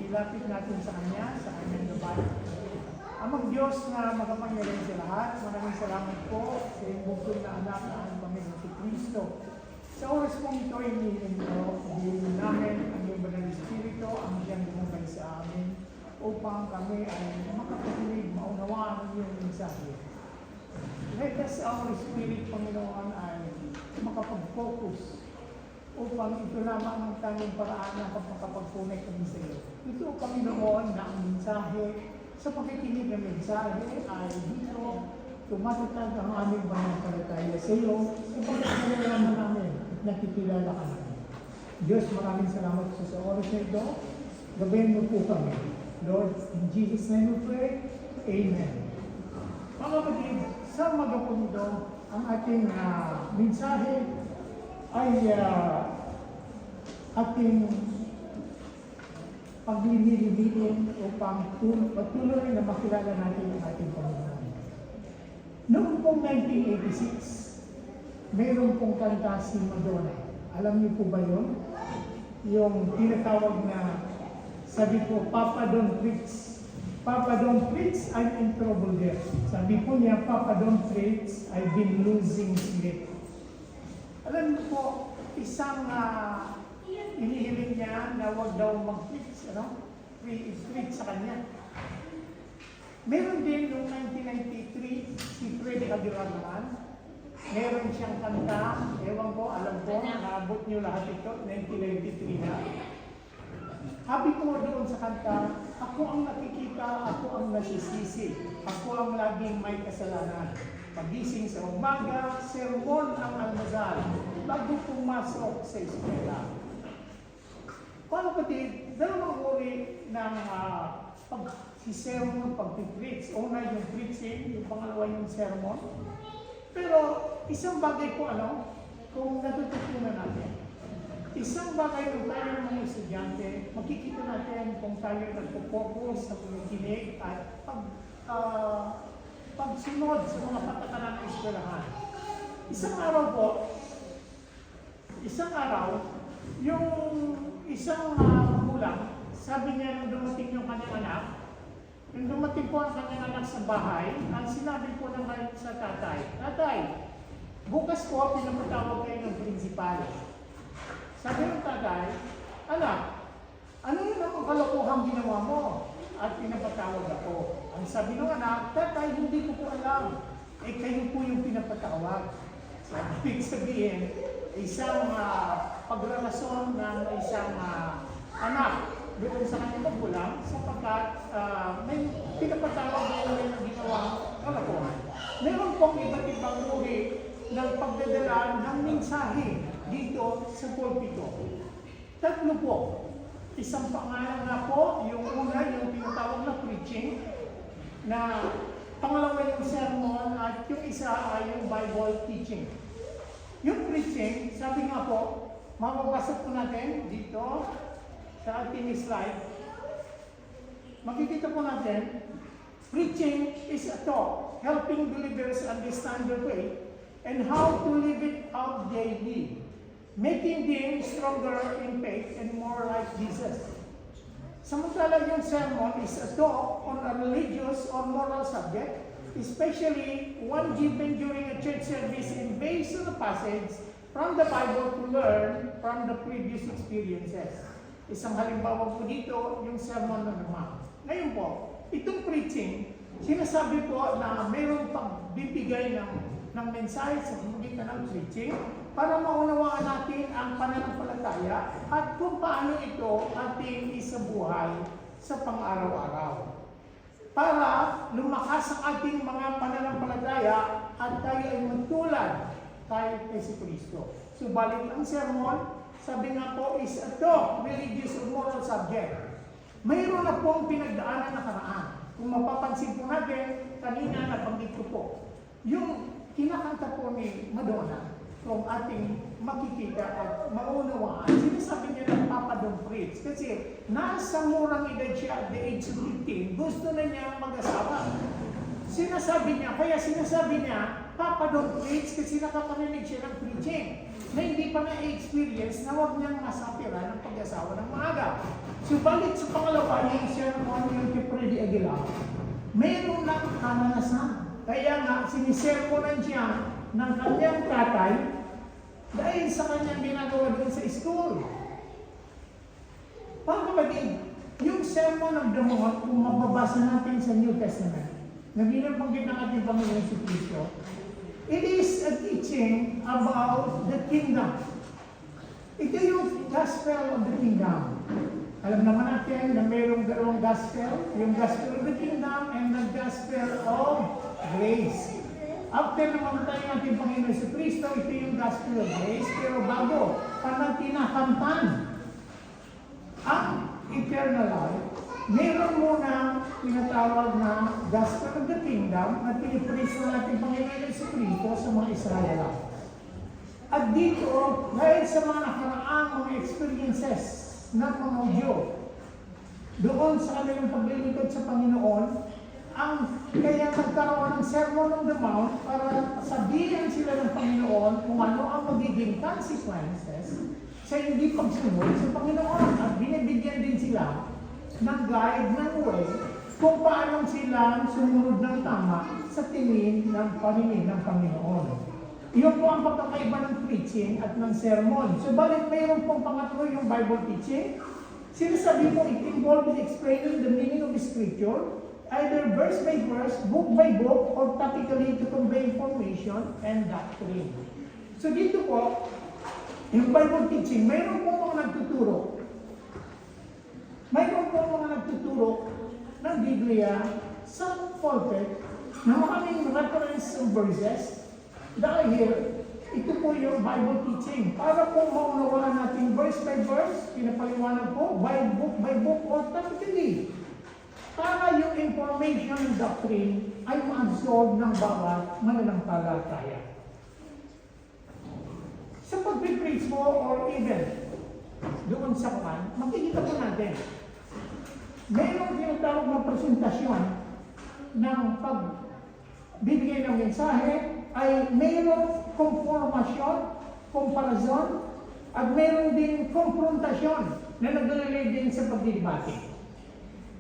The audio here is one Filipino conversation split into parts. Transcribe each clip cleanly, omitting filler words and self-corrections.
ilapit natin sa Kanya, sa Kanyang gabay. Amang Diyos na makapangyarihan sa lahat, maraming salamat po sa iyong bukod na anak na ang Panginoon si Kristo. Sa oras pong ito, inihiling ko, hinihiling namin ang iyong banal na Espiritu, ang siyang lumabay sa amin, upang kami ay makapakinig, maunawaan ang iyong mensahe. Let us, our Spirit, Panginoon, ay makapag-focus upang ito lamang ang tanging paraan ng pagpapagpunay kami sa iyo. Ito, Panginoon, na ang mensahe sa pakikinig ng mensahe ay dito tumatatag ang aming pananampalataya sa iyo upang naman namin at nakikilala ka namin. Diyos, maraming salamat sa oras na ito. Gabayan mo po kami. Lord, in Jesus' name we pray. Amen. Mga kapatid, sa umaga po nito, ang ating mensahe ay ating paglililin upang patuloy na makilala natin ang ating Panginoon. Noong pong 1986, mayroon pong kanta si Madonna. Alam niyo po ba yun? Yung tinatawag na, sabi ko, Papa don't preach. Papa don't preach, I'm in trouble there. Sabi po niya, Papa don't preach, I've been losing sleep. Alam niyo po, isang inihiling niya na huwag daw mag-preach, preach sa kanya. Meron din noong 1993, si Freddy Aguilar naman, meron siyang kanta, ewan ko, alam ko, naabot niyo lahat ito, 1993 na. Habi ko doon sa kanta, ako ang nakikita, ako ang nasisisi, ako ang laging may kasalanan. Pagising sa umaga, sermon ang almusal, bago pumasok sa eskwela. Paano pati, dalawang uri ng pag-sermon, pag-preach. Una yung preaching, yung pangalawa yung sermon. Pero isang bagay po, kung natututunan natin, isang bagay kung tayo ng mga estudyante, makikita natin kung tayo nagpo-focus sa pagkikinig at pagsunod sa mga patakaran ng eskwelahan. Isang araw, yung isang magulang, sabi niya nung dumating yung kanyang anak, nung dumating po ang kanyang anak sa bahay, ang sinabi po ng sa tatay, Tatay, bukas po pinapatawag kayo ng prinsipal. Sabi ng tatay, Anak, ano yun ang kalokohang ginawa mo? At pinapatawag ako. Ang sabi ng anak, Tatay, hindi ko po alam. Kayo po yung pinapatawag. Ibig sabihin, isang pagrelason ng isang anak doon sa kanyang magulang sapagkat may pinapatawag na ng ginawang kalokohan. Meron pong iba't ibang uri ng pagdadala ng mensahe dito sa pulpito. Tatlo po. Isang pangalan na po, yung una, yung tinatawag na preaching, na pangalawa yung sermon, at yung isa ay yung Bible teaching. Yung preaching, sabi nga po, mababasa po natin dito sa ating slide. Makikita po natin, preaching is a talk, helping believers understand the faith and how to live it out daily, making them stronger in faith and more like Jesus. Samantala yung sermon is a talk on a religious or moral subject, especially one given during a church service and based on a passage from the Bible to learn from the previous experiences. Isang halimbawa po dito, yung sermon na naman. Ngayon po, itong preaching, sinasabi po na mayroong pagbibigay ng mensahe sa pamamagitan ng preaching para maunawaan natin ang pananampalataya at kung paano ito ating isabuhay sa pang-araw-araw. Para lumakas ang ating mga pananampalataya at tayo ay magtulad kay Kristo. Subalit ang sermon, sabi nga po, is a talk, religious or moral subject. Mayroon na pong pinagdaanan na karaan. Kung mapapansin po natin, kanina nabanggit ko po, yung kinakanta po ni Madonna, kung ating makikita at maunawaan, sinasabi niya ng Papa don't preach. Kasi nasa murang edad siya at the age of 15, gusto na niya mag-asawa. Sinasabi niya, Papa don't preach kasi nakakarinig siya ng preaching na hindi pa na-experience na huwag niyang masapira ng pag-asawa ng maaga. Subalit sa pangalawa, yung sermon yung kay Freddy Aguilar, mayroon lang kananasan. Kaya nga, sinisermonan siya ng kanyang tatay dahil sa kanyang ginagawa doon sa school. Mga kapatid, yung Sermon of the Mount, kung mababasa natin sa New Testament, na binabanggit ng ating Panginoon si Cristo, it is a teaching about the kingdom. Ito yung gospel of the kingdom. Alam naman natin na mayroong dalawang gospel, yung gospel of the kingdom and the gospel of grace. After na mamatay ng ating Panginoon si Cristo, ito yung gospel of grace, pero bago, panatinakamtan ang eternal life, meron muna tinatawag na gospel of the kingdom na pinipreach ng ating Panginoon si Cristo sa mga Israelites. At dito, dahil sa mga nakaraang mga experiences ng mga Hudyo, doon sa kanilang paglilingkod sa Panginoon, kaya nagkaroon ng Sermon on the Mount para sabihin sila ng Panginoon kung ano ang magiging consequences sa hindi pagsunod sa Panginoon. At binibigyan din sila ng guide, ng way, kung paano sila sumunod ng tama sa tingin ng paningin ng Panginoon. Iyon po ang pagkakaiba ng preaching at ng sermon. So, balik mayroon pong pangatlo yung Bible teaching. Sinasabi po, it involves explaining the meaning of the Scripture, either verse by verse, book by book, or topically to convey information and doctrine. So, dito po, yung Bible teaching, mayroon po mga nagtuturo. Mayroon po mga nagtuturo ng Biblia sa pulpit na maraming reference verses. Dahil ito po yung Bible teaching. Para po maunawaan natin verse by verse, pinapaliwanag po, by book, or topically. Para yung information and doctrine ay ma-absorb ng bawat mananampalataya. Sa pag-preach mo or even doon sa kan, makikita po natin. Mayroong tinatawag na presentasyon ng pagbibigay ng mensahe ay mayroong konformasyon, komparasyon, at mayroong din konfrontasyon na naglalagay din sa pagdidebate.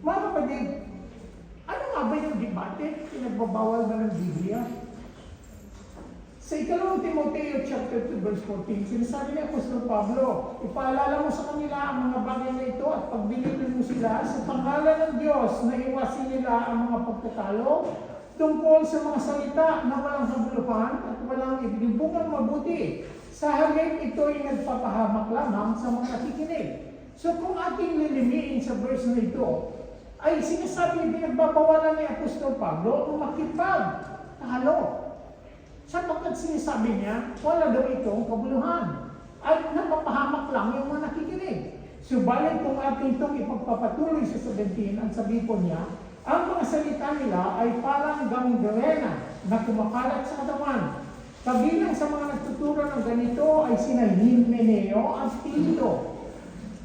Mga kapatid, ano nga ba yung debate? Pinagbabawal na ng Biblia? Sa ikalawang Timoteo chapter 2 verse 14, sinasabi ni Apostol Pablo, ipaalala mo sa kanila ang mga bagay na ito at pagbilitin mo sila sa pangalan ng Diyos na iwasin nila ang mga pagtatalo tungkol sa mga salita na walang kabuluhan at walang ibinibungang mabuti. Sa halip ito ay nagpapahamak lamang sa mga nakikinig. So kung ating lilimiin sa verse na ito, ay sinasabi pinagbabawalan ni Apostol Pablo ang makipagtalo. Sapagkat sinasabi niya, wala daw itong kabuluhan. At napapahamak lang yung mga nakikinig. Subalit kung ating itong ipagpapatuloy sa 17, ang sabi po niya, ang mga salita nila ay parang gangrena na kumakalat sa katawan. Kabilang sa mga nagtuturo ng ganito ay sina Himeneo at Tito.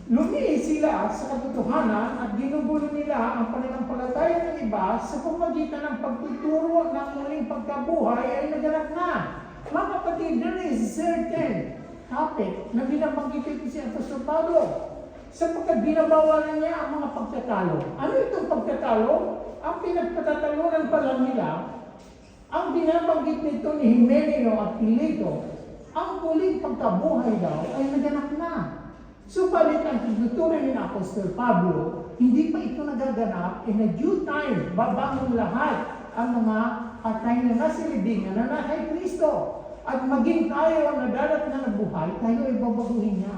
Lumihis sila sa katotohanan at ginugulo nila ang pananampalataya ng iba sa pamagitan ng pagtuturo ng muling pagkabuhay ay naganap na. Mga kapatid, there is certain topic na binabanggit ito si Apostol Pablo sapagkat binabawalan niya ang mga pagtatalo. Ano itong pagtatalo? Ang pinagpatatalunan pa lang nila, ang binabanggit nito ni Himeneo at Tito, ang muling pagkabuhay daw ay naganap na. Subalit ang tinutuloy ni Apostol Pablo, hindi pa ito nagaganap, in a due time, babangon lahat ang mga patay na nasilibingan na nasa Kristo. At maging tayo na dalat na nabuhay, tayo ay babaguhin niya.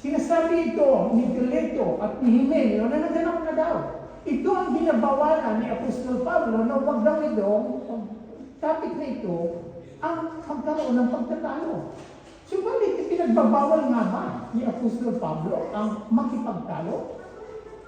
Sinasabi ito ni Tito at ni Himeneo na naganap na daw. Ito ang binabawalan ni Apostol Pablo na huwag daw itong topic na ito ang magkaroon ng pagtatalo. Subalit, pinagbabawal nga ba ni Apostol Pablo ang makipagtalo?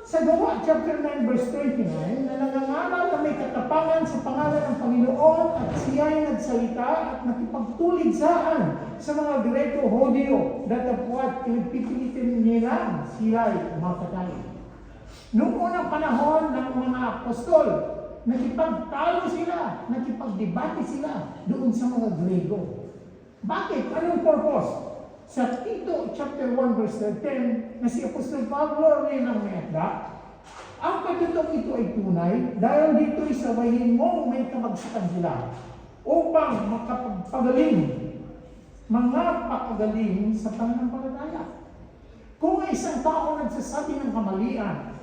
Sa Gawa, chapter 9, verse 29, na nangangaral na may katapangan sa pangalan ng Panginoon at siya ay nagsalita at nakipagtuligsaan sa mga Greko-Hodyo datapwat pinagpipilitin nila sila ay makatay. Noong unang panahon ng mga apostol, nakipagtalo sila, nakipagdebate sila doon sa mga Grego. Bakit? Anong purpose? Sa Tito chapter 1 verse 10 na si Apostol Pablo rin ang mayakda kung ito ay tunay, dahil dito isawahin mo may kabagsakan sila upang makapagaling, mga pakagaling sa pananampalataya. Kung may isang tao nagsasabi ng kamalian,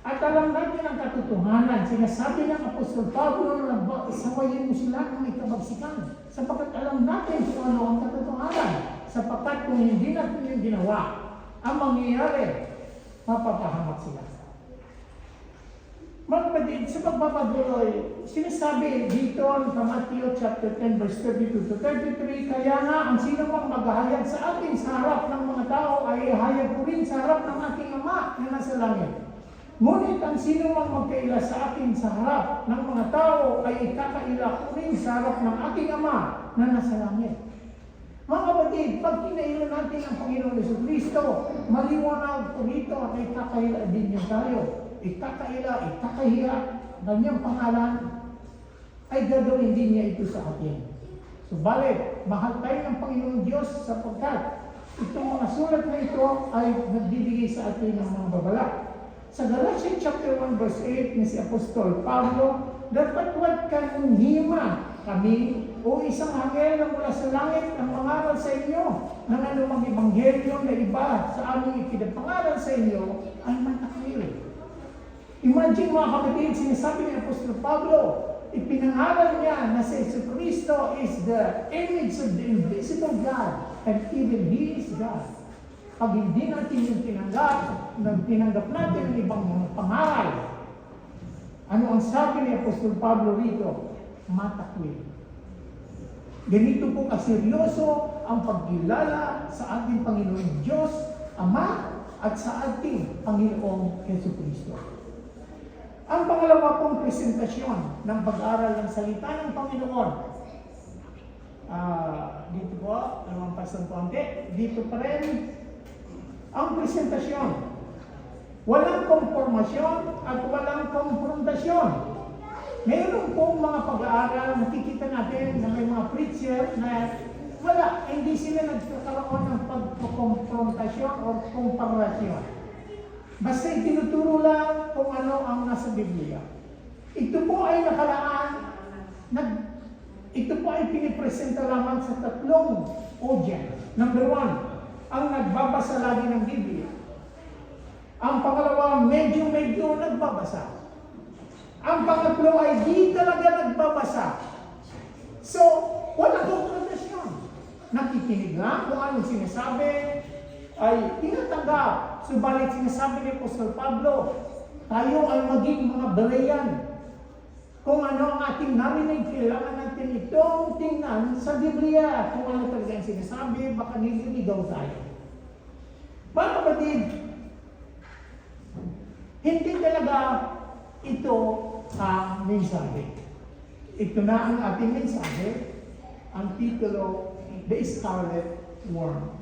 at alam natin ang katotohanan, sinasabi ng Apostol Pablo na isawayin mo sila ng may kabagsikan, sapagkat alam natin kung ano ang katotohanan, sapagkat kung hindi natin yung ginawa, ang mangyayari, mapapahamak sila. Mga kapatid, sa pagpapatuloy, sinasabi dito sa Matthew chapter 10 verse 32 to 33, kaya nga ang sino mang maghahayag sa atin sa harap ng mga tao ay ihayag ko rin sa harap ng aking Ama na nasa langit. Ngunit ang sino mang magkaila sa akin sa harap ng mga tao ay ikakaila ko rin sa harap ng aking Ama na nasa langit. Mga kapatid, pag kinaila natin ang Panginoon Jesucristo, maliwanag po dito at ikakaila din niya tayo. Ikakaila, ikakahiya, kanyang pangalan, ay gagawin din niya ito sa atin. Subalit, mahal tayo ng Panginoon Diyos sapagkat itong mga sulat na ito ay nagbibigay sa atin ng mga babala. Sa Galatians chapter 1 verse 8 ni si Apostol Pablo, dapat huwag kanunghima kami o isang anghel na mula sa langit ang pangaral sa inyo ng anumang ebanghelyo na iba sa aming ipinapangaral sa inyo ay matakwil. Imagine mga kapatid, sinasabi ni Apostol Pablo, ipinangaral niya na si Jesucristo is the image of the invisible God and even He is God. Pag hindi natin yung tinanggap natin ang ibang mga pangaral, ano ang sabi ni Apostol Pablo rito? Matakwil. Ganito po kaseryoso ang pagkilala sa ating Panginoon Diyos, Ama, at sa ating Panginoong Jesucristo. Ang pangalawa pong presentasyon ng pag-aaral ng salita ng Panginoon. Dito po, lumampas ng konti. Dito pa rin ang presentasyon. Walang konformasyon at walang konfrontasyon. Mayroon pong mga pag-aaral, nakikita natin na may mga preacher na wala, hindi sila nagkakaroon ng pagkonfrontasyon o komparasyon. Basta itinuturo lang kung ano ang nasa Biblia. Ito po ay nakalaan, ito po ay pinipresenta lamang sa tatlong audience. Number one, ang nagbabasa lagi ng Biblia. Ang pangalawa, medyo nagbabasa. Ang pangatlo ay di talaga nagbabasa. So, walang konfrontasyon. Nakikinig lang kung anong sinasabi, ay tinatanggap. Subalit sinasabi ni Apostol Pablo, tayo ay maging mga Berean. Kung ano ang ating narinig, kailangan natin itong tingnan sa Biblia. Kung ano talaga ang sinasabi, baka nililigaw tayo. Mga kapatid, hindi talaga ito ang mensahe. Ito na ang ating mensahe, ang titulo, The Scarlet Worm.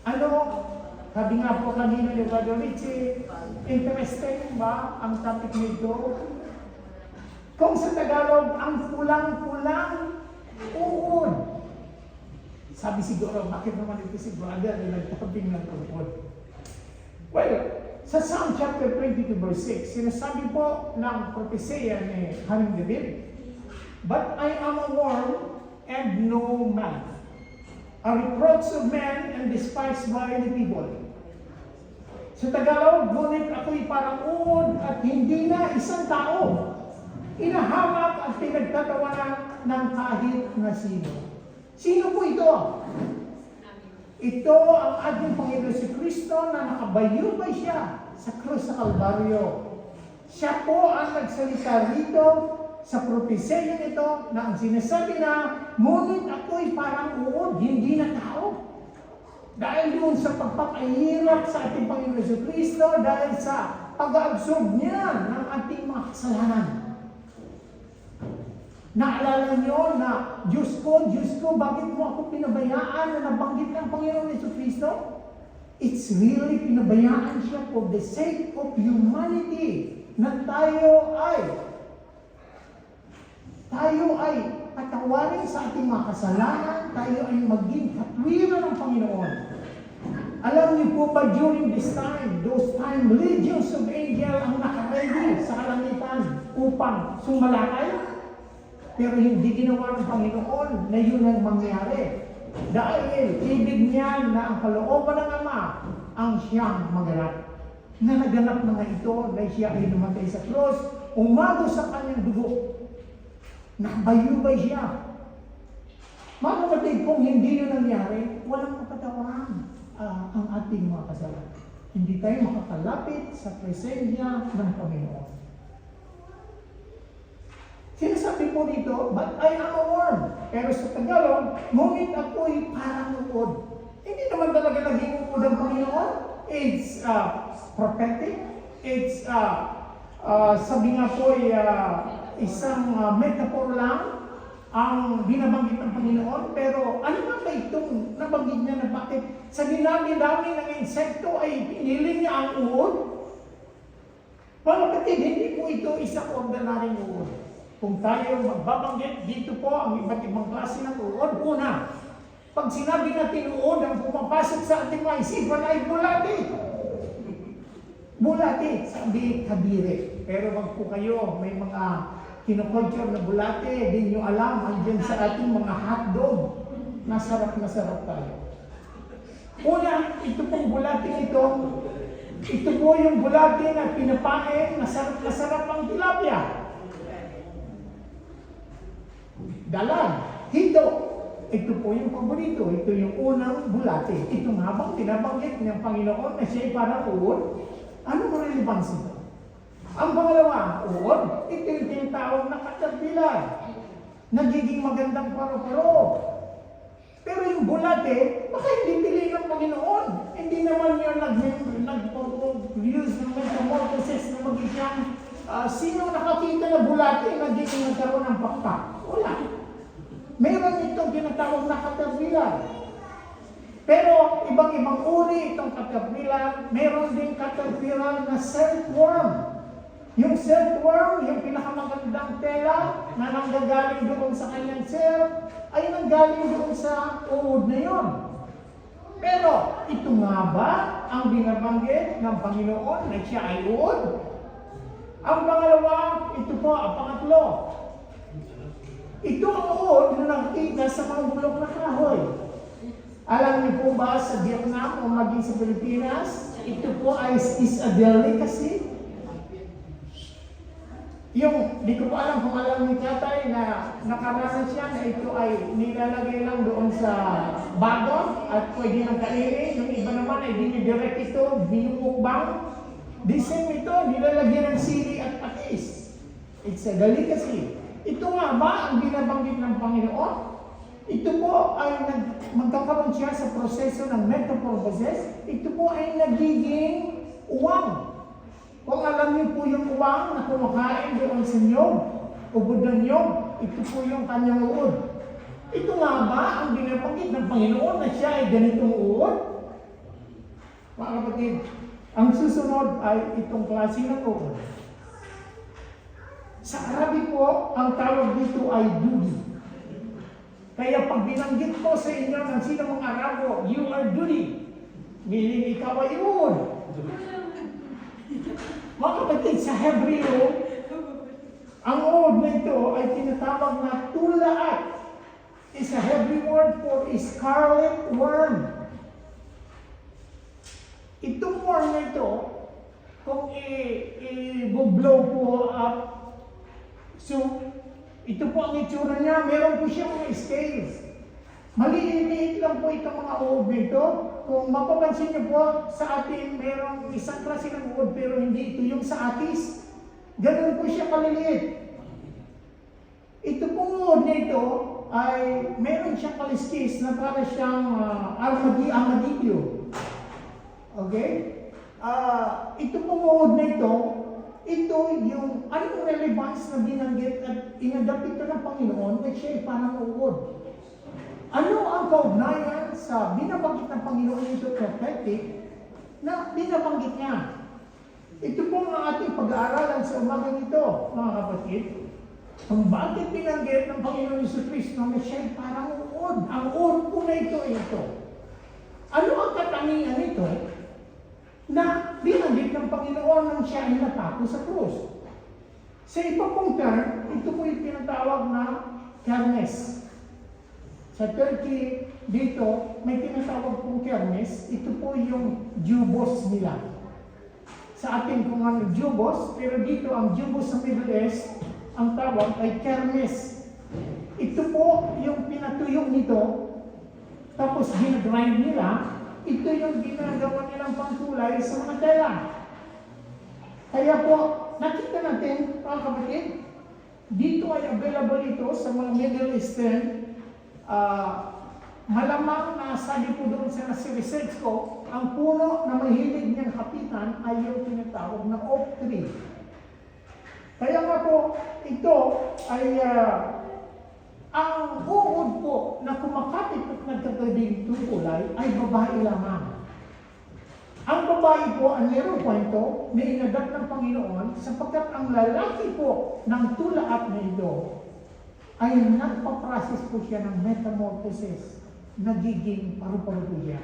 Ano? Sabi nga po kanina ni Brother Richie, interesting ba ang topic nito? Kung sa Tagalog, ang pulang-pulang uod. Sabi siguro, bakit naman ito si Brother na nagtaping ng uod? Well, sa Psalm chapter 22 verse 6, sinasabi po ng propesya ni Haring David, but I am a worm and no man, a reproach of men and despised by the people. Sa Tagalog, ngunit ako'y parang uod at hindi na isang tao. Inahamak at pinagtatawanan ng kahit na sino. Sino po ito? Ito ang ating Panginoon si Kristo na nakabayubay siya sa krus sa Kalbaryo. Siya po ang nagsalita rito sa propesya ito na ang sinasabi na, ngunit ako'y parang uod, hindi na tao. Dahil doon sa pagpapahirap sa ating Panginoon si Kristo, dahil sa pag-absorb niya ng ating mga kasalanan. Naalala niyo na, Diyos ko, bakit mo ako pinabayaan na nabanggit ng Panginoon Yesu Kristo? It's really pinabayaan siya for the sake of humanity na tayo ay patawarin sa ating mga kasalanan, tayo ay maging katwiran ng Panginoon. Alam niyo po ba during this time, those time, legions of angels ang nakaready sa kalangitan upang sumalakay? Pero hindi ginawa ng Panginoon na yun ang mangyari. Dahil ibig niya na ang kalooban ng Ama ang siyang maganap. Na naganap na nga ito na siya ay namatay sa cross, umago sa kanyang dugo. Nakabayubay siya. Mga kapatid, kung hindi yun nangyari, walang kapatawaran ang ating mga kasalanan. Hindi tayo makakalapit sa presensya ng Panginoon. Sinasabi po dito, but I am a worm. Pero sa Tagalog, ngunit ako'y parang uod. Hindi naman talaga naging uod ang Panginoon. It's prophetic. It's, sabi nga po, isang metaphor lang ang binabanggit ng Panginoon. Pero ano nga ba itong nabanggit niya na bakit sa dinami-dami ng insekto ay pinili niya ang uod? Mga kapatid, hindi po ito isang ordinaryong uod. Kung tayo magbabanggit, dito po ang iba't ibang klase ng uod. Una, pag sinabi natin uod, ang pumapasok sa ating mga isipan ay bulati. Bulati, sabi kadiri. Pero wag po kayo, may mga kinokulture na bulati, di nyo alam, andyan sa ating mga hotdog. Nasarap na sarap tayo. Una, ito pong bulati ito po yung bulati na pinapain, nasarap na sarap ang tilapia. Dalag, hito. Ito po yung paborito. Ito yung unang bulati. Ito nga bang tinabanggit ng Panginoon na siya'y parang uod? Ano mo relevance ito? Ang pangalawa, uod, ito yung tinatawag na caterpillar. Nagiging magandang paro-paro. Pero yung bulate, baka hindi pili ng Panginoon. Hindi naman yun nag-use ng metamorphosis na maging siyang sino nakakita na bulate nagiging nagkaroon ng pakpak? Wala. Meron itong tinatawag na caterpillar. Pero ibang-ibang uri itong caterpillar. Meron din caterpillar na silkworm. Yung silkworm, yung pinakamagandang tela na nanggagaling doon sa kanyang silk, ay nanggaling doon sa uod na yon. Pero ito nga ba ang binabanggit ng Panginoon na siya ay uod? Ang pangalawa, ito po ang pangatlo. Ito ang uod na nakikita sa mga bulok na kahoy. Alam niyo po ba sa Vietnam o maging sa Pilipinas, ito po is a delicacy. Di ko pa alam kung alam ni tatay na nakaranas siya na ito ay nilalagay lang doon sa bagon at pwede nang kainin. Yung iba naman ay dinidirect ito, binumukbang. The same ito, nilalagyan ng sili at patis. It's a delicacy. Ito nga ba ang binabanggit ng Panginoon? Ito po ay magkakaroon siya sa proseso ng metamorphosis. Ito po ay nagiging uwang. Kung alam niyo po yung uwang na kumakain doon sa nyog, ubod ng nyog, ito po yung kanyang uod. Ito nga ba ang binabanggit ng Panginoon na siya ay ganitong uod? Mga kapatid, ang susunod ay itong klase ng uod. Sa Arabic po, ang tawag dito ay dudi. Kaya pag binanggit ko sa inyo ng sino mga Arabo, you are dudi. Meaning ikaw ay uod. Mga kapatid, sa Hebreo, ang uod na ito ay tinatawag na tulaat. Is a Hebrew word for a scarlet worm. Itong worm na ito, kung i-blow po up, so, ito po ang itsura niya, meron po siyang mga scales. Maliliit lang po itong mga uod nito. Kung mapapansin niyo po, sa atin merong isang klase ng uod pero hindi ito yung sa atis. Ganun po siya kaliliit. Ito pong uod nito ay meron siyang kaliskis na para siyang armadillo. Okay? Ito pong uod nito, ito yung anong relevance na binanggit at inadapt ito ng Panginoon na siya ay parang uod. Ano ang kaugnayan sa binabanggit ng Panginoon nito prophetic na binabanggit niya? Ito po ang ating pag-aaralan sa umagang ito, mga kapatid. Kung bakit binanggit ng Panginoon Jesucristo na siya ay parang uod. Ang uod po na ito ay ito. Ano ang katangian nito? Na binanggit ng Panginoon nang siya ay napako sa krus. Sa iba pong term, ito po yung tinatawag na kermes. Sa Turkey, dito, may tinatawag pong kermes. Ito po yung jubos nila. Sa atin kung ano jubos, pero dito ang jubos sa Middle East, ang tawag ay kermes. Ito po yung pinatuyok nito, tapos ginagrind nila, ito yung ginagawa nilang pangkulay sa mga tela. Kaya po, nakita natin, mga kapatid, dito ay available ito sa mga Middle Eastern. Malamang na sabi po doon sa nasi-research ko, ang puno na mahilig niyang kapitan ay yung tinatawag na oak tree. Kaya nga po, ito ay ang uod po na kumakapit at nagkagabing kulay ay babae lamang. Ang babae po ang mayroong kwento na inagat ng Panginoon sapagkat ang lalaki po ng tulaat na ito ay nagpaprocess po siya ng metamorphosis, nagiging paru-paro po siya.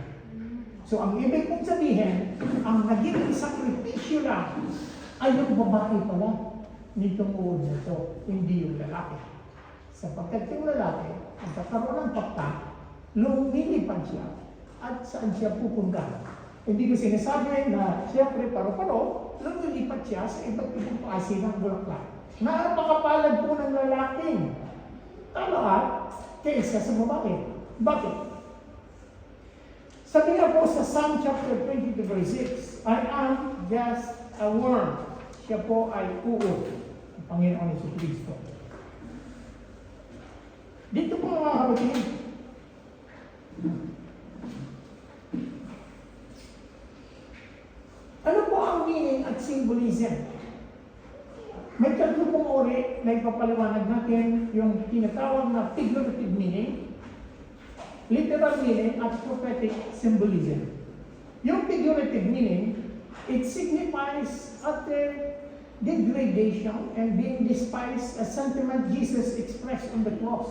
So ang ibig kong sabihin, ang naging sakripisyo lang ay yung babae pala nitong uod na ito, hindi yung lalaki. Sapagkat yung lalaki, ang kakaroon ng pakta, lumilipad siya at saan siya pupunta. Hindi ko sinasabi na siyempre paru-paro, lumilipad siya sa iba't ibang klase ng bulaklak. Napakapalad po ng lalaking talaga kaysa sa babae. Bakit? Sabi nga po sa Psalm chapter 22 verse 6, I am just a worm. Siya po ay uod, ang Panginoon Hesus Kristo. Dito po mga kapatid, ano po ang meaning at symbolism? May tatlo pong uri na ipapaliwanag natin yung tinatawag na figurative meaning, literal meaning, at prophetic symbolism. Yung figurative meaning, it signifies utter degradation and being despised, a sentiment Jesus expressed on the cross.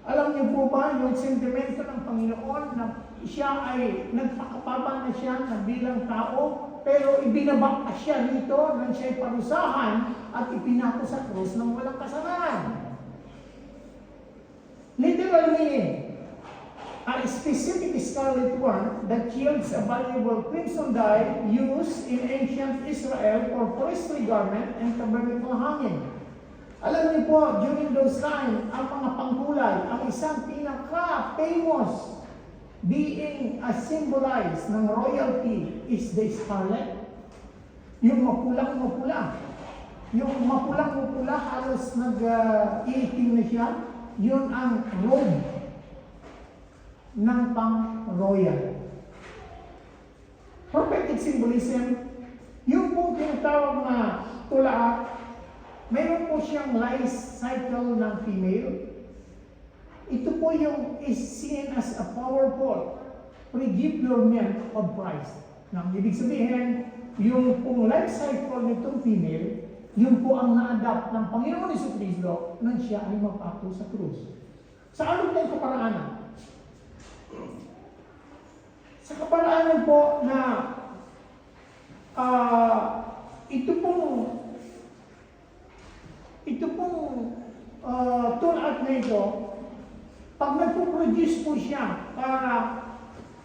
Alam niyo po ba yung sentimento ng Panginoon na siya ay nagpakapaba na siya na bilang tao, pero ibinabak siya nito nang siya ay parusahan at ipinako sa krus ng walang kasalanan. Literal meaning, a specific scarlet worm that yields a valuable crimson dye used in ancient Israel for priestly garment and tabernacle hanging. Alam niyo po, during those time, ang mga pangkulay, ang isang pinaka-famous being symbolized ng royalty is the scarlet. Yung mapulang-mapula. Yung mapulang-mapula, halos nag-iitim na siya. Yun ang robe ng pang-royal. Prophetic symbolism, yung pong tinatawag na tulaat, mayroon po siyang life cycle ng female. Ito po yung is seen as a powerful predicament of Christ. Nang ibig sabihin, yung pong life cycle nitong female, yun po ang na-adapt ng Panginoon Hesus Kristo nang siya ay mapako sa krus. Sa ano pong kaparaanan? Sa kaparaanan po na ito pong tulaat na ito, pag nagpo-produce po siya para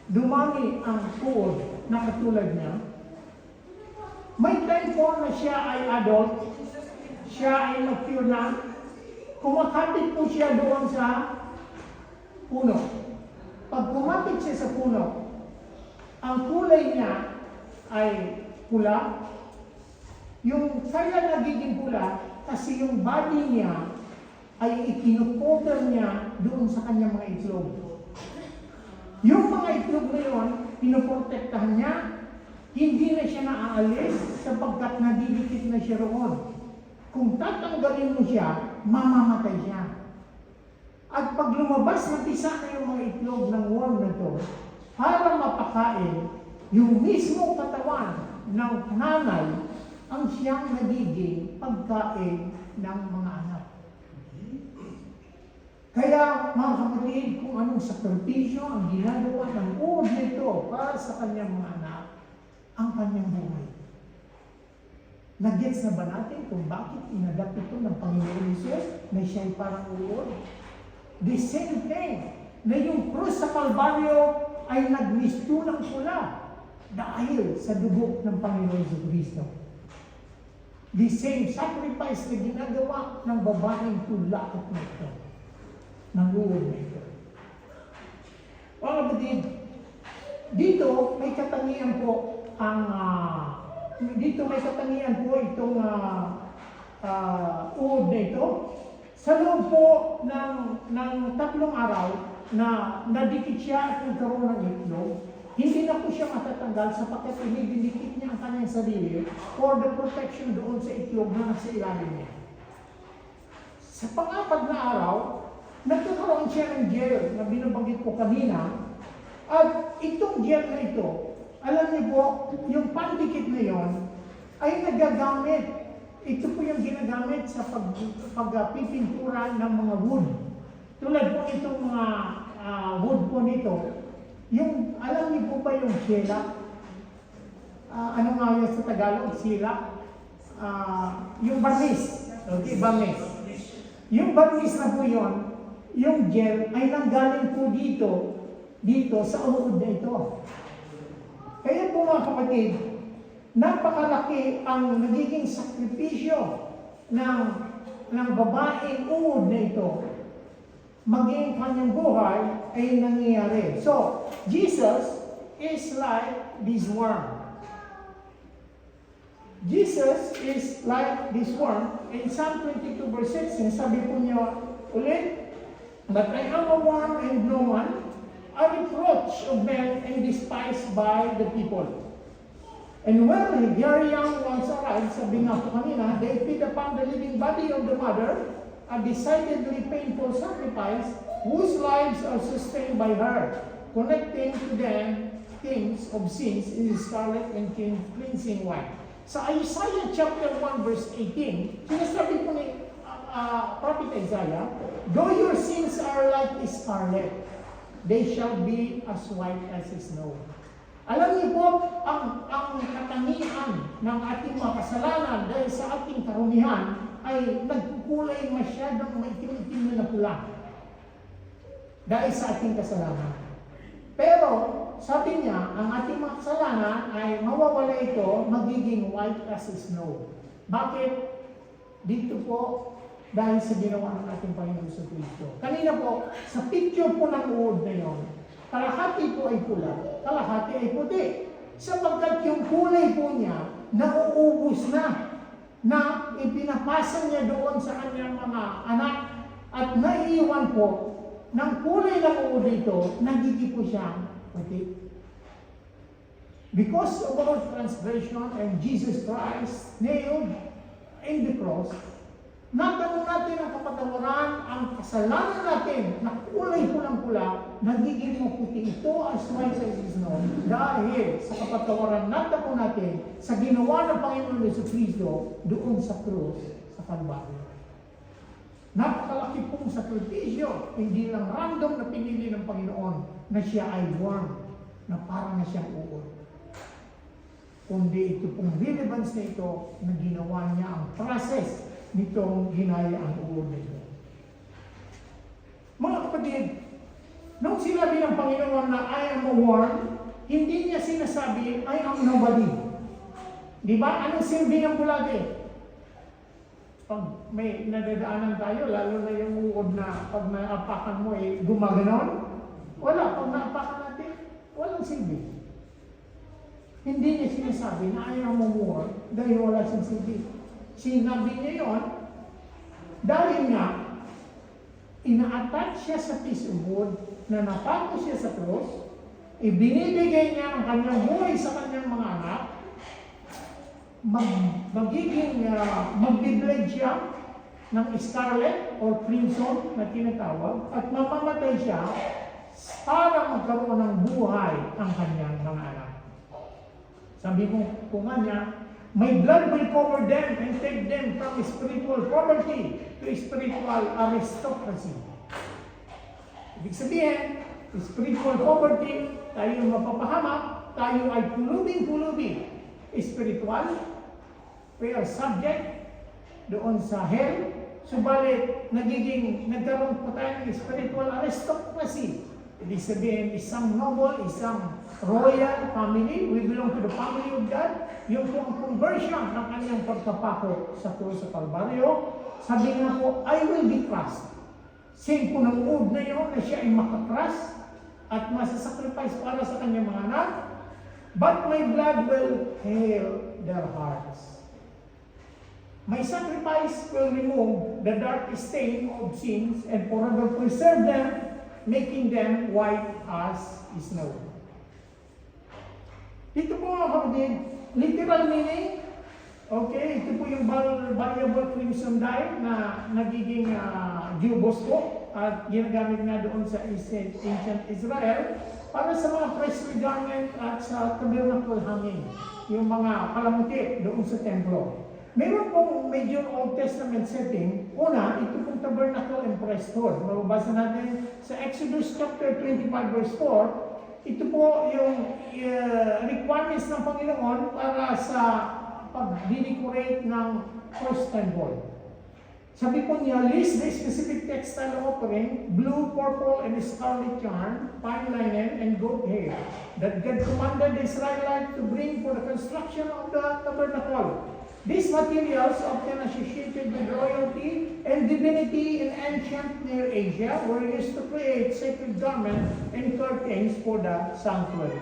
dumami ang uod na katulad niya, may time po na siya ay adult, siya ay mature na, kumakapit po siya doon sa puno. Pag kumapit siya sa puno, ang kulay niya ay pula. Yung kaya nagiging pula, kasi yung body niya ay ikinukover niya doon sa kanyang mga itlog. Yung mga itlog na yun, pinoprotektahan niya, hindi na siya naaalis sapagkat nadidikit na siya roon. Kung tatanggalin mo siya, mamamatay siya. At pag lumabas na pisa na yung mga itlog ng worm na to, para mapakain, yung mismo katawan ng nanay ang siyang nagiging pagkain ng mga anak. Kaya mga kapatid, kung anong sakripisyo ang ginagawa ng uod nito para sa kanyang mga anak, ang kanyang buhay. Nag-gets na ba natin kung bakit inadapt ito ng Panginoon Jesus na siya'y parang uod? The same thing, na yung krus sa Kalbaryo ay nagmistulang pula dahil sa dugo ng Panginoon Jesucristo. The same sacrifice na ginagawa ng babaeng tulakot na ito. Nanguhod na ito. Mga kapatid, dito may katangian po itong uod na ito. Sa loob po ng 3 araw na nadikit siya at nagkaroon ng itlog, hindi na po siya matatanggal sapagkat inididikit niya ang kanyang sarili for the protection doon sa itlog na nasa ilalim niya. Sa pang-4 na araw, nagkakaroon siya ng gel na binabanggit ko kanina, at itong gel na ito, alam niyo po, yung pandikit na yon ay nagagamit. Ito po yung ginagamit sa pagpipintura ng mga wood. Tulad po itong mga wood po nito, yung, alam niyo po ba yung sila? Ano nga yun sa Tagalog? Sila? Yung barnis. Okay, barnis. Yung barnis na po yun, yung gel ay nanggaling po dito sa uod na ito. Kaya po mga kapatid, napakalaki ang nagiging sakripisyo ng babaeng uod na ito. Maging kanyang buhay ay nangyayari. So, Jesus is like this worm. Jesus is like this worm. In Psalm 22 verse 6, sabi po niya ulit, "But I am a worm and no one, a reproach of men and despised by the people." And when their young ones arrived, sabi nga po kanina, they feed upon the living body of the mother, a decidedly painful sacrifice, whose lives are sustained by her, connecting to them things of sins in the scarlet and cleansing wine. Sa Isaiah chapter 1 verse 18, sinasabi po ni Prophet Isaiah, "Though your sins are like scarlet, they shall be as white as snow." Alam niyo po, ang katangian ng ating mga kasalanan dahil sa ating karumihan ay nagkukulay masyadong maitim-itim na pula dahil sa ating kasalanan. Pero, sabi niya, ang ating mga kasalanan ay mawawala ito, magiging white as snow. Bakit? Dito po, dahil sa ginawa ng ating Panginoon sa Kristo. Kanina po, sa picture po ng uod na yun, kalahati po ay pula, kalahati ay puti. Sapagkat yung kulay po niya, nauubos na ipinapasa niya doon sa kanyang mga anak, at naiiwan po ng kulay ng uod dito, nagiging po siya puti. Because of our transgression and Jesus Christ nailed in the cross, natamo natin ang kapatawaran, ang kasalanan natin na kulay pulang-pula, nagiging maputi ito as white as snow dahil sa kapatawaran natamo natin sa ginawa ng Panginoon Jesucristo doon sa krus sa Kalbaryo. Napakalaki pong sakripisyo, hindi lang random na pinili ng Panginoon na siya ay worm, na parang na siyang uod. Kundi ito pong relevance na ito na ginawa niya ang process nitong ginaya ang uod nito. Mga kapatid, nung sinabi ng Panginoon na I am a worm, hindi niya sinasabi I am nobody. Di ba? Anong silbi ng bulate? Pag may nadadaanan tayo, lalo na yung uod na pag naapakan mo ay gumaganon, wala. Pag naapakan natin, walang silbi. Hindi niya sinasabi na I am a worm dahil wala siyang silbi. Sinabi niya yun, dahil nga, ina-attach siya sa piece of wood na napako siya sa cross, ibinibigay niya ang kanyang buhay sa kanyang mga anak, magbiblade siya ng scarlet or crimson na tinatawag, at mamamatay siya para magkaroon ng buhay ang kanyang mga anak. Sabi ko nga niya, "My blood will cover them and take them from spiritual poverty to spiritual aristocracy." Ibig sabihin, spiritual poverty, tayo mapapahamak, tayo ay pulubing-pulubi. Spiritual, we are subject doon sa hell, subalit nagkaroon po tayo ng spiritual aristocracy. Ibig sabihin, isang noble, isang royal family, we belong to the family of God. Yung po ang conversion ng kanyang pagkapako sa krus sa Kalbaryo, sabi nga po, I will be crushed. Same po ng mood na yun na siya ay makakrush at masasacrifice para sa kanyang mga anak, but my blood will heal their hearts. My sacrifice will remove the dark stain of sins and forever preserve them, making them white as snow. Dito po mga kapatid, literal meaning, okay, ito po yung variable crimson dye na nagiging giubos po at ginagamit nga doon sa ancient Israel para sa mga priestly garment at sa tabernacle hanging, yung mga palamuti doon sa templo. Meron pong medyo Old Testament setting. Una, ito pong tabernacle and priesthood. Mababasa natin sa Exodus chapter 25 verse 4. Ito po yung requirements ng Panginoon para sa pag-decorate ng first temple. Sabi po niya, list the specific textile offering, blue, purple, and scarlet yarn, fine linen, and goat hair, that God commanded the Israelites to bring for the construction of the tabernacle. These materials, often associated with royalty and divinity in ancient Near Asia, were used to create sacred garments and curtains for the sanctuary.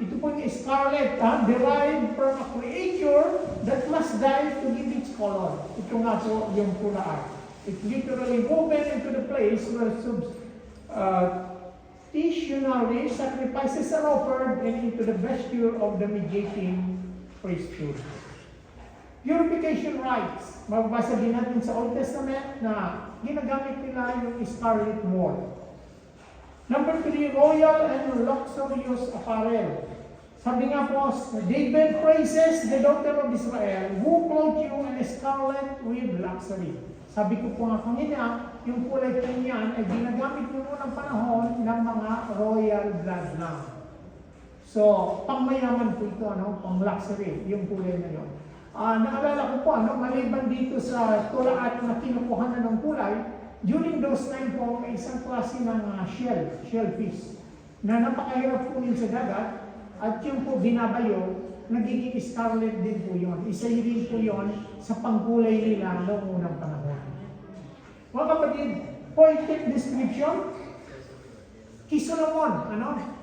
Ito po yung scarlet, derived from a creature that must die to give its color. Ito nga po yung pulaan. It literally woven into the place where substitutionary sacrifices are offered and into the vesture of the mediating priesthood. Purification rites. Mababasa din natin sa Old Testament na ginagamit nila yung scarlet wool. Number 3, royal and luxurious apparel. Sabi nga po, David praises the daughter of Israel who clothed you in scarlet with luxury. Sabi ko po nga kanina, yung kulay po niyan ay ginagamit noong unang panahon ng mga royal bloodline. So, pangmayaman po ito, pang luxury, yung kulay na yun. Naalala ko po, maliban dito sa tulaat na kinukuha na ng kulay, during those time po, may isang klase ng shellfish, na napakahirap kunin sa dagat, at yung po binabayo, nagiging scarlet din po yun. Isa rin po yun sa pangkulay nila noong unang panahon. Mga kapatid, poetic description, kay Solomon,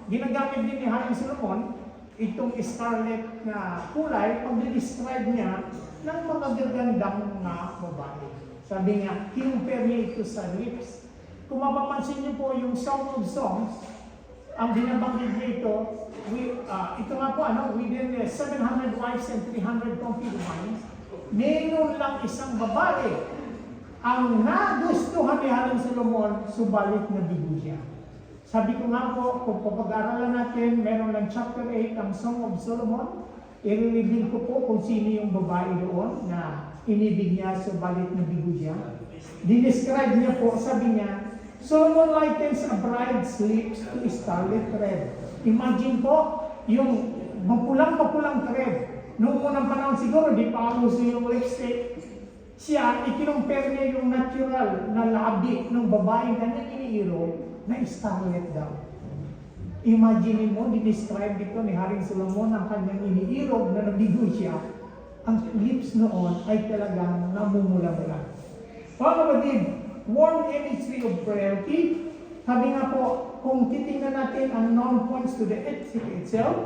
ginagamit din ni Haring Solomon, itong scarlet na kulay, pag-describe niya ng mga gagandang mga babae. Sabi niya, kinumpare niya ito sa lips. Kung mapapansin niyo po yung Song of Songs, ang binabanggit niya ito, ito nga po, within 700 wives and 300 concubines, meron lang isang babae ang nagustuhan ni Haring Solomon, subalit nabigo siya. Sabi ko nga po, kung papag-aralan natin, meron lang chapter 8 ang Song of Solomon, i-reveal ko po kung sino yung babae doon na inibig niya, subalit nabigo siya. Dinescribe niya po, sabi niya, Solomon likens a bride's lips to scarlet thread. Imagine po, yung mapulang-mapulang thread. Noong unang panahon siguro, di pa uso yung lipstick. Siya, ikinumpare niya yung natural na labi ng babaeng kanyang iniiro na scarlet daw. Imagine mo, dinescribe dito ni Haring Solomon ang kanyang iniirog na nabigo siya. Ang lips noon ay talagang namumula-mula. Mga kapatid, warm imagery of frailty. Sabi nga po, kung titingnan natin ang noun points to the ethic itself,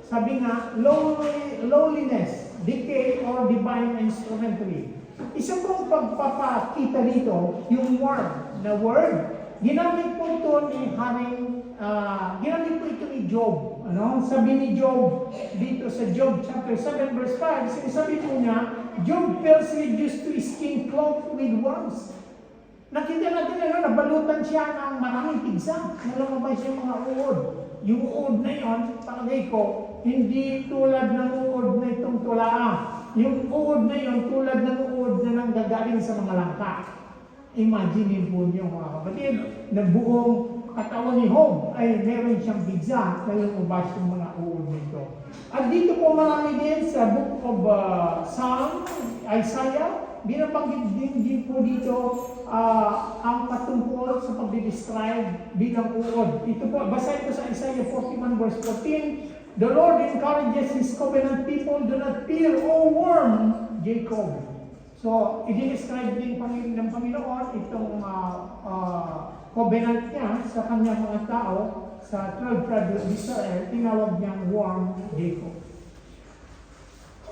sabi nga, lowliness, decay, or divine instrumentary. Isa pong pagpapakita dito, yung warm na word, ginamit po ito ni ginamit po ito ni Job. Sabi ni Job dito sa Job chapter 7 verse 5, sinasabi po niya, Job feels reduced to his skin clothed with worms. Nakita natin nabalutan siya ng maraming pigsa. Nalamabay siya mga uod. Yung uod na yon, palagay ko, hindi tulad ng uod na itong tulaa. Yung uod na yon, tulad ng uod na nanggagaling sa mga langka. Imagine po niyo mga kapatid, na buong katawan ni Job ay meron siyang bigsa na lumabas yung mga uod nito. At dito po marami din sa book of Psalm, Isaiah, binabanggit din po dito ang patungkol sa pagdidescribe bilang uod. Ito po, basahin ko sa Isaiah 41 verse 14, "The Lord encourages His covenant people, do not fear, O worm, Jacob." So, i-describe din ng Panginoon itong covenant niya sa kanyang mga tao sa 12 tribes of Israel, tinawag niyang worm, Jacob.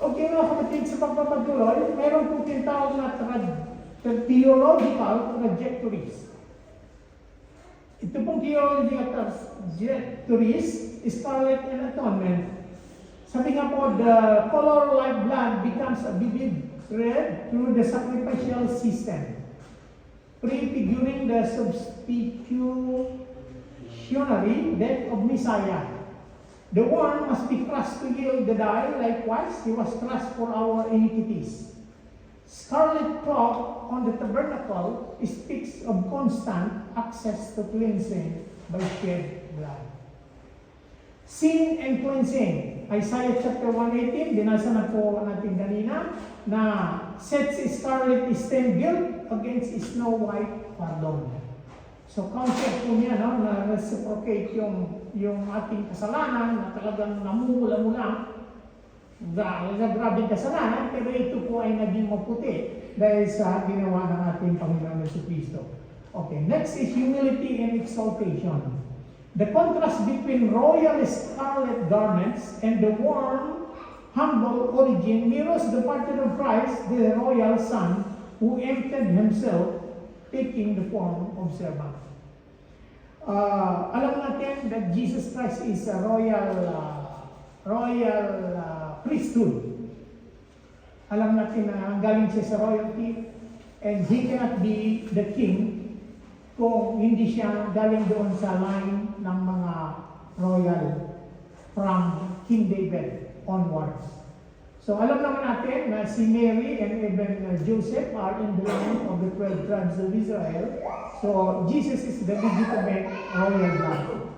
Okay mga kapatid, sa pagpapatuloy, mayroon po tinatawag na theological trajectories. Ito pong theological trajectories, scarlet and atonement. Sabi nga po, the color like blood becomes a vivid thread through the sacrificial system, prefiguring the substitutionary death of Messiah. The one must be crushed to yield the die, likewise, he was crushed for our iniquities. Scarlet cloth on the tabernacle speaks of constant access to cleansing by shed blood. Sin and cleansing. Isaiah chapter 118, binasa na po natin kanina, na sets scarlet stained guilt against snow white pardon. So concept po niya, no, na reciprocate yung ating kasalanan na talagang namumula-mula, grabing kasalanan, pero ito po ay naging maputi dahil sa ginawa ng ating Panginoon Jesucristo. Okay, next is humility and exaltation. The contrast between royal scarlet garments and the warm, humble origin mirrors the pattern of Christ, the royal Son, who emptied himself, taking the form of servant. Alam natin that Jesus Christ is a royal priesthood. Alam natin na galing siya sa royalty, and he cannot be the king kung hindi siya galing doon sa line ng mga royal from King David onwards. So alam naman natin na si Mary and even Joseph are in the line of the 12 tribes of Israel. So Jesus is the legitimate royal blood.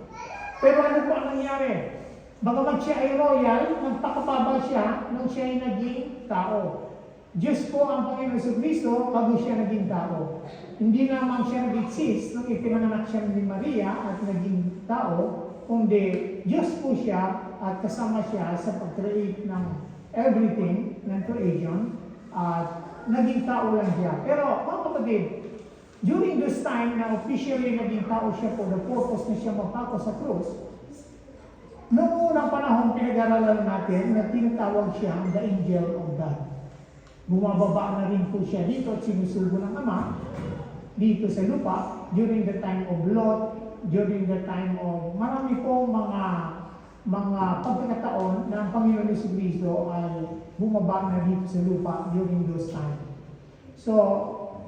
Pero ano po ang nangyari? Bagamat siya ay royal, nagpakababa siya nung siya ay naging tao. Diyos po ang Panginoon Jesucristo bago siya naging tao. Hindi naman siya nag-exist nung ipinanganak siya ni Maria at naging tao, kundi Diyos po siya at kasama siya sa pag-create ng everything, ng creation, at naging tao lang siya. Pero, mga kapatid, during this time na officially naging tao siya for the purpose na siya mapako sa krus, noong unang panahon pinag-aralan natin na tinatawag siya the angel of God. Bumababa na rin po siya dito at sinusugo ng Ama dito sa lupa during the time of Lot, during the time of marami po mga pagkakataon na ang Panginoon Jesucristo ay bumaba na dito sa lupa during those time. So,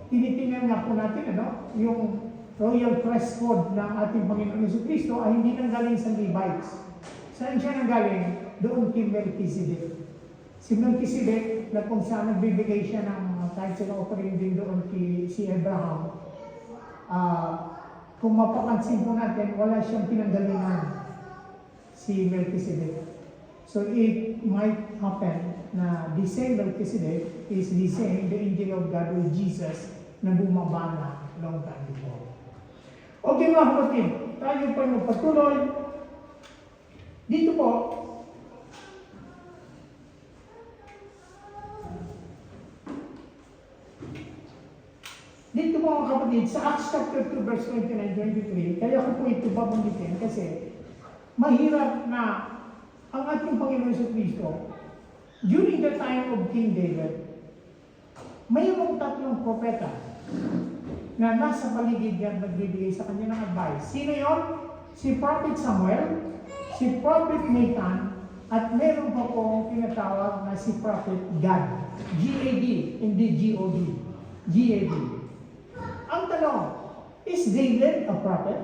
tinitingnan nga po natin yung royal dress code ng ating Panginoon Jesucristo ay hindi nanggaling sa Levites. Saan siya nanggaling? Doon kay Melchizedek. Si Melchizedek, na kung saan nagbibigay siya ng kahit sila offering din doon si Abraham, kung mapapansin po natin, wala siyang pinanggalingan si Melchizedek. So it might happen na the same Melchizedek is the same, the angel of God with Jesus na bumaba na long time before. Okay mga kapatid, tayo pa magpatuloy. Dito po, mga kapatid, sa Acts chapter 2 verse 29-23, kaya ko po ito babanggitin kasi mahirap na ang ating Panginoon Jesucristo, during the time of King David, mayroong tatlong propeta na nasa paligid niya nagbibigay sa kanya ng advice. Sino yon? Si Prophet Samuel, si Prophet Nathan, at meron pa pong tinatawag na si Prophet Gad. G-A-D, hindi G-O-D. G-A-D. Ang tanong, is David a prophet?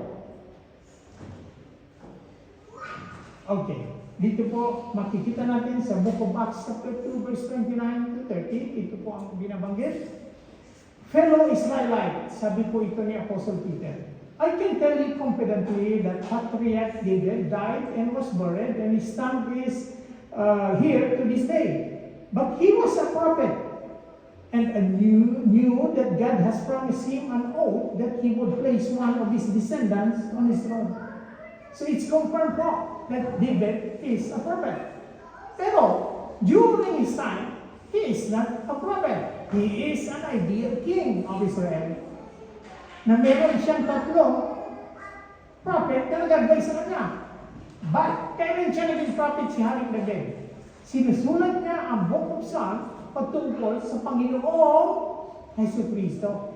Okay. Dito po makikita natin sa Book of Acts chapter 2 verse 29-30. Ito po ang binabanggit. Fellow Israelite, sabi po ito ni Apostle Peter. I can tell you confidently that Patriarch David died and was buried, and his tomb is here to this day. But he was a prophet, and knew that God has promised him an oath that he would place one of his descendants on his throne. So it's confirmed po that David is a prophet. Pero during his time, he is not a prophet. He is an ideal king of Israel, na meron siyang tatlong prophet na nag-advise sa kanya. But, kailan siya naging prophet si Haring David? Sinusulat niya ang Book of Psalms patungkol sa Panginoong Hesus Kristo.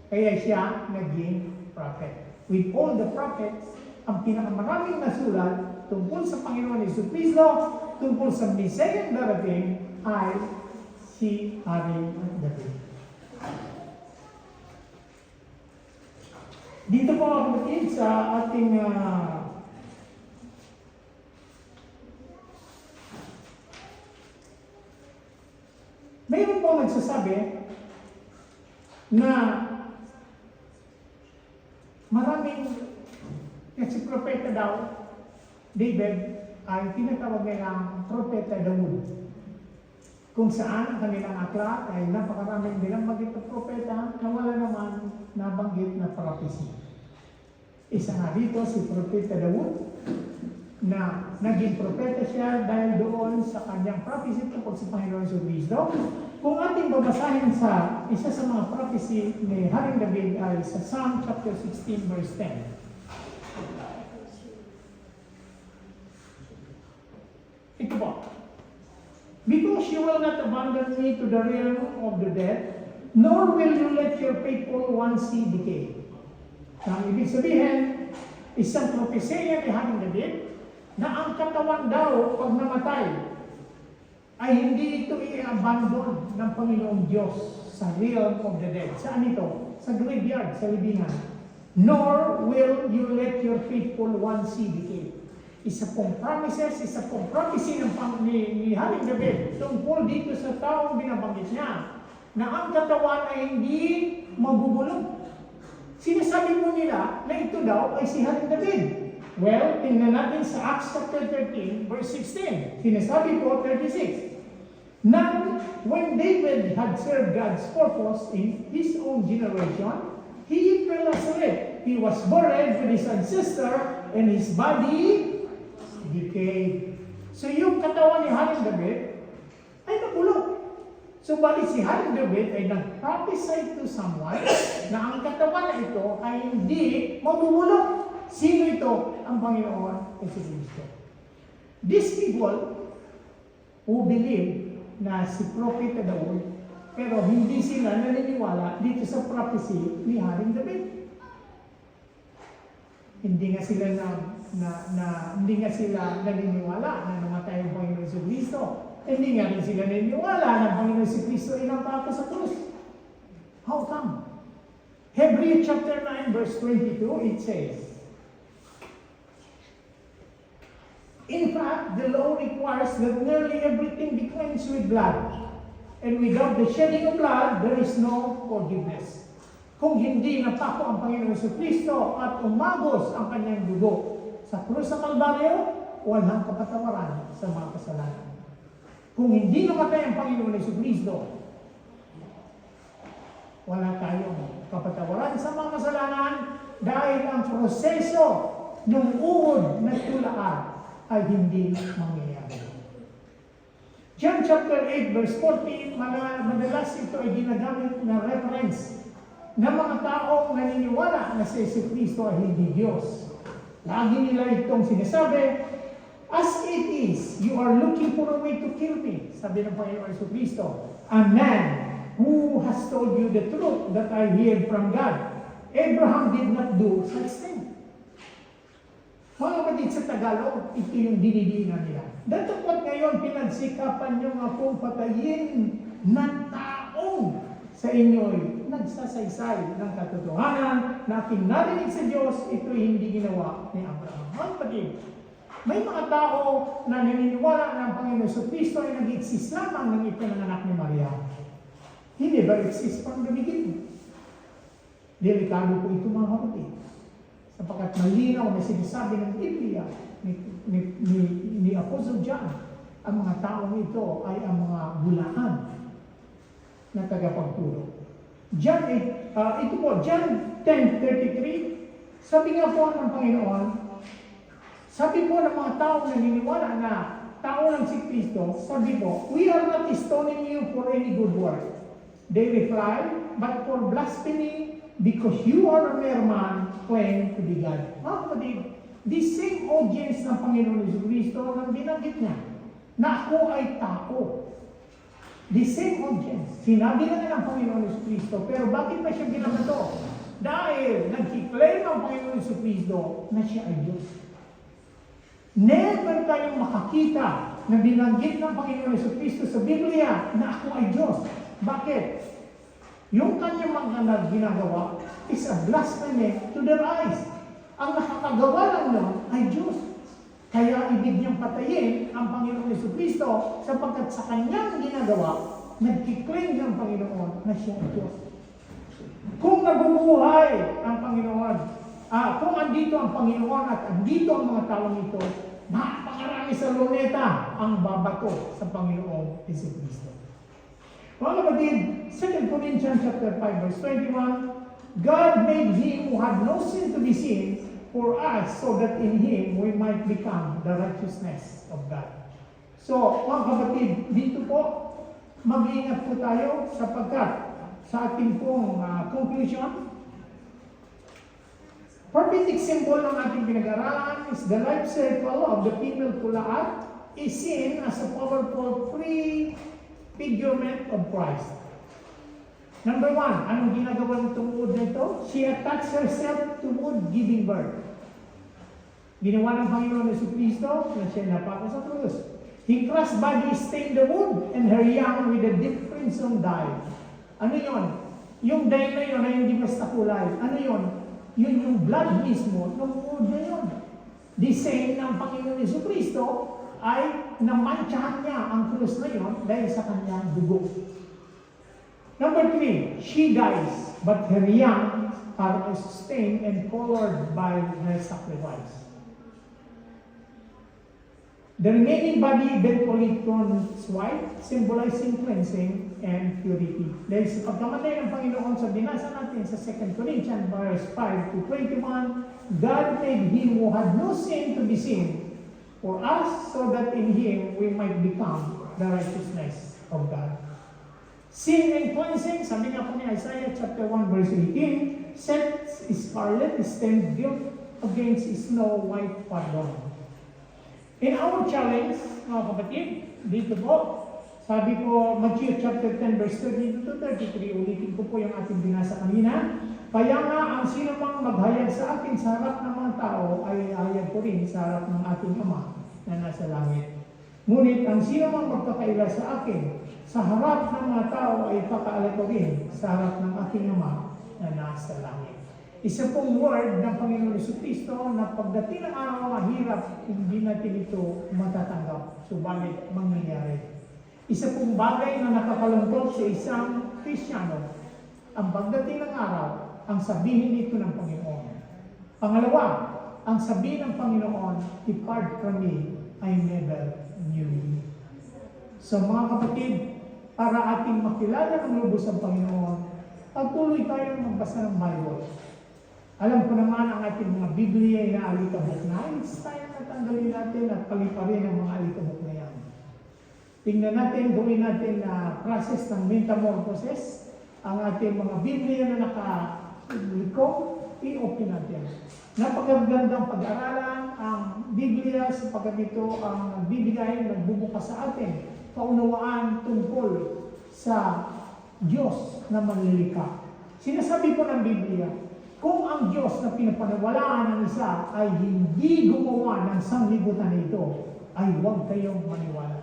Kaya siya naging prophet. With all the prophets, ang pinakamaraming nasulat tungkol sa Panginoon Hesus Kristo, tungkol sa Messiah darating, ay si Haring David. Dito po ako kapatid sa ating mayroon po nagsasabi na maraming kasi propeta daw, David ay tinatawag nilang propeta Daud. Kung saan ang kanilang aklat ay napakaraming binanggit na propeta na wala naman nabanggit na prophecy. Isa nga dito si Propeta Daud na naging propeta siya dahil doon sa kanyang prophecy tungkol sa Panginoon Hesus Kristo. Kung ating babasahin sa isa sa mga prophecy ni Haring David ay sa Psalm chapter 16 verse 10. Ito po. Because you will not abandon me to the realm of the dead, nor will you let your faithful one see decay. Ang ibig sabihin, isang propesya ni Haring David na ang katawan daw pag namatay ay hindi ito i-abandon ng Panginoong Diyos sa realm of the dead. Saan ito? Sa graveyard, sa libingan. Nor will you let your faithful one see decay. Isa pong promises, isa pong prophecy ni Haring David tungkol dito sa taong binabanggit niya na ang katawan ay hindi mabubulong. Sinasabi mo nila na ito daw ay si Haring David. Well, tingnan natin sa Acts chapter 13 verse 16. Sinasabi po 36. Now, when David had served God's purpose in his own generation, he fell asleep. He was buried with his ancestor and his body decayed. So yung katawan ni Haring David ay nabulok. So bali si Haring David ay nag-prophesy to someone na ang katawan na ito ay hindi mabubulok. Sino ito? Ang Panginoon Hesus Kristo. These people who believe na si Propeta Daud, pero hindi sila naniniwala dito sa prophecy ni Haring David. Hindi nga sila hindi nga sila naniniwala na namatay ang Panginoon Hesus Kristo. Hindi nga rin sila naniniwala na ang Panginoon Hesus Kristo ay nampako sa krus. How come? Hebrews chapter 9 verse 22, it says, in fact, the law requires that nearly everything be cleansed with blood. And without the shedding of blood, there is no forgiveness. Kung hindi napako ang Panginoon Hesus Kristo at umagos ang kanyang dugo sa krus sa Kalbaryo, walang kapatawaran sa mga kasalanan. Kung hindi namatay ang Panginoon Hesus Kristo, wala tayong kapatawaran sa mga kasalanan dahil ang proseso ng uod na tulaan ay hindi mangyayari. John chapter 8 verse 14, madalas ito ay ginagamit na reference ng mga taong naniniwala na si Yesu Kristo ay hindi Diyos. Lagi nila itong sinasabi, as it is, you are looking for a way to kill me. Sabi ng Panginoon Yesu Kristo, a man who has told you the truth that I hear from God. Abraham did not do such thing. Mga kapatid sa Tagalog, ito yung dinidinan nila. Datapot ngayon, pinagsikapan nyo nga kung patayin ng taong sa inyo'y nagsasaysay ng katotohanan na aking narinig sa Diyos, ito'y hindi ginawa ni Abraham. Mga kapatid, may mga tao na naniniwala na ang Panginoon Hesus Kristo ay nag-exist lamang ng ipinanganak ni Maria. He never exists from the beginning. Delikado po ito mga kapatid. Sapagkat malinaw na sinasabi ng Biblia ni Apostle John, ang mga taong ito ay ang mga bulaan na tagapagturo. John 10:33, sabi nga po ng Panginoon, sabi po ng mga tao na naniniwala na tao lang si Kristo, sabi po, "We are not stoning you for any good work." They reply, "But for blasphemy, because you are a mere man, claim to be God." Mga kapatid, the same audience ng Panginoon Jesucristo nang binanggit niya, na ako ay tao. The same audience. Sinabi na ng Panginoon Jesucristo, pero bakit pa siya binabato? Dahil nag-claim ang Panginoon Jesucristo na siya ay Diyos. Never tayong makakita na binanggit ng Panginoon Jesucristo sa Biblia na ako ay Diyos. Bakit? Yung kanyang mga ginagawa is a blasphemy to their eyes. Ang nakakagawa lang nun ay Diyos. Kaya ibig niyang patayin ang Panginoon Jesucristo sapagkat sa kanyang ginagawa, nag-claim ng Panginoon na siya ay Diyos. Kung nabubuhay ang Panginoon, kung andito ang Panginoon at andito ang mga taong ito, napakarami sa luneta ang babato sa Panginoong Jesucristo. Mga kapatid, 2 Corinthians chapter 5, verse 21, God made him who had no sin to be sin for us, so that in him we might become the righteousness of God. So, mga kapatid, dito po, mag-iingat po tayo sapagkat sa ating pong conclusion, prophetic symbol ng ating pinag-aralan is the life circle of the female Pulaat is seen as a powerful prefigurement of Christ. Number 1, anong ginagawa nitong wood na ito? She attached herself to wood giving birth. Ginawa ng Panginoon Jesucristo na siya napako sa krus. He crushed body stained the wood and her young with a deep crimson dye. Ano yon? Yung dye na yun ay hindi basta kulay. Ano yon? Yun yung blood mismo ng wood na yun. The same ng Panginoon Jesucristo ay namantsahan niya ang krus na yun dahil sa kanyang dugo. Number 3, she dies, but her young are sustained and colored by her sacrifice. The remaining body eventually turns white, symbolizing cleansing and purity. Dahil sa pagkamatay ng Panginoon sa binasa natin sa 2 Corinthians verse 5 to 21, God made him who had no sin to be sin for us, so that in him we might become the righteousness of God. Sin and cleansing, sabi nga po ni Isaiah chapter 1 verse 18, sets scarlet stained guilt against snow white pardon. In our challenge, mga kapatid, dito po, sabi ko, Matthew chapter 10 verse 32 to 33, ulitin ko po yung ating binasa kanina. Kaya nga, ang sino mang maghayag sa akin sa harap ng mga tao, ay hayag ko rin sa harap ng ating Ama na nasa langit. Ngunit ang sino mang magkakaila sa akin, sa harap ng mga tao ay pakaalay ko rin sa harap ng aking Ama na nasa langit. Isa pong word ng Panginoon Jesucristo na pagdating ng araw mahirap, hindi natin ito matatanggap. Subalit, mangyayari. Isa pong bagay na nakakalungkot sa isang Kristiyano, ang pagdating ng araw, ang sabihin nito ng Panginoon. Pangalawa, ang sabihin ng Panginoon, "Depart from me, I never knew you." So mga kapatid, para ating makilala ng lubos ang Panginoon, pagtuloy tayong magbasa ng Bible. Alam ko naman ang ating mga Biblia ay naalikabok na. It's time na tanggalin natin at paliparin ang mga alikabok na yan. Tingnan natin, gawin natin na process ng metamorphosis. Ang ating mga Biblia na nakaliko, i-open natin. Napakagandang pag-aralan ang Biblia sapagkat ito ang nagbibigay, nagbubukas sa atin kaunawaan tungkol sa Diyos na manlilikha. Sinasabi po ng Biblia, kung ang Diyos na pinapaniwalaan ng isa ay hindi gumawa ng sanglibutan nito, ay huwag kayong maniwala.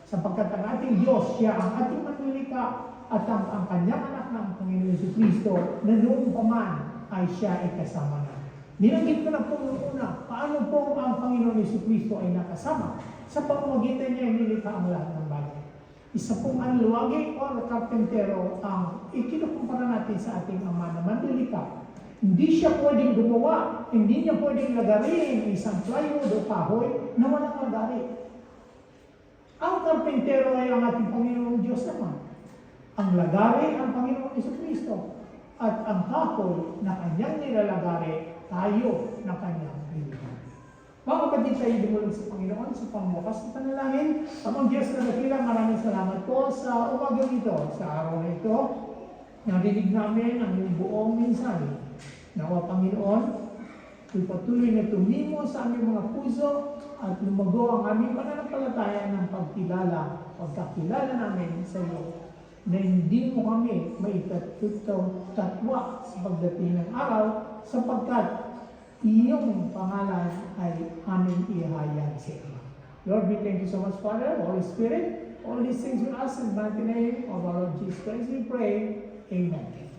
Sapagkat ang ating Diyos, siya ang ating manlilikha at ang kanyang anak ng Panginoon Jesucristo na noong paman ay siya ay kasama na. Nilanggit ko na po una, paano po ang Panginoon Jesucristo ay nakasama? Sa pamamagitan niya ay nilikha ang lahat ng bagay. Isa pong anluwagi o karpentero ang ikinukumpara natin sa ating Ama na manlilikha. Hindi siya pwedeng gumawa, hindi niya pwedeng lagarin isang plywood o kahoy na walang lagari. Ang karpentero ay ang ating Panginoong Diyos naman. Ang lagari ang Panginoong Jesucristo. At ang kahoy na kanyang nilalagari, tayo na kanyang pinili. Mga kapatid, tayo dumulog sa Panginoon sa pangwakas na panalangin. Amang Diyos na nakila, maraming salamat po sa umaga ito, sa araw na ito. Narinig namin ang iyong buong mensahe. Nawa Panginoon, ipatuloy na tumimo sa aming mga puso at lumago ang aming pananampalataya ng pagkakilala namin sa iyo, na hindi mo kami maitatwa sa pagdating ng araw, sapagkat iyong pangalan ay aming ihayag sa iyo. Lord, we thank you so much, Father, Holy Spirit. All these things we ask in the mighty name of our Lord Jesus Christ, we pray. Amen.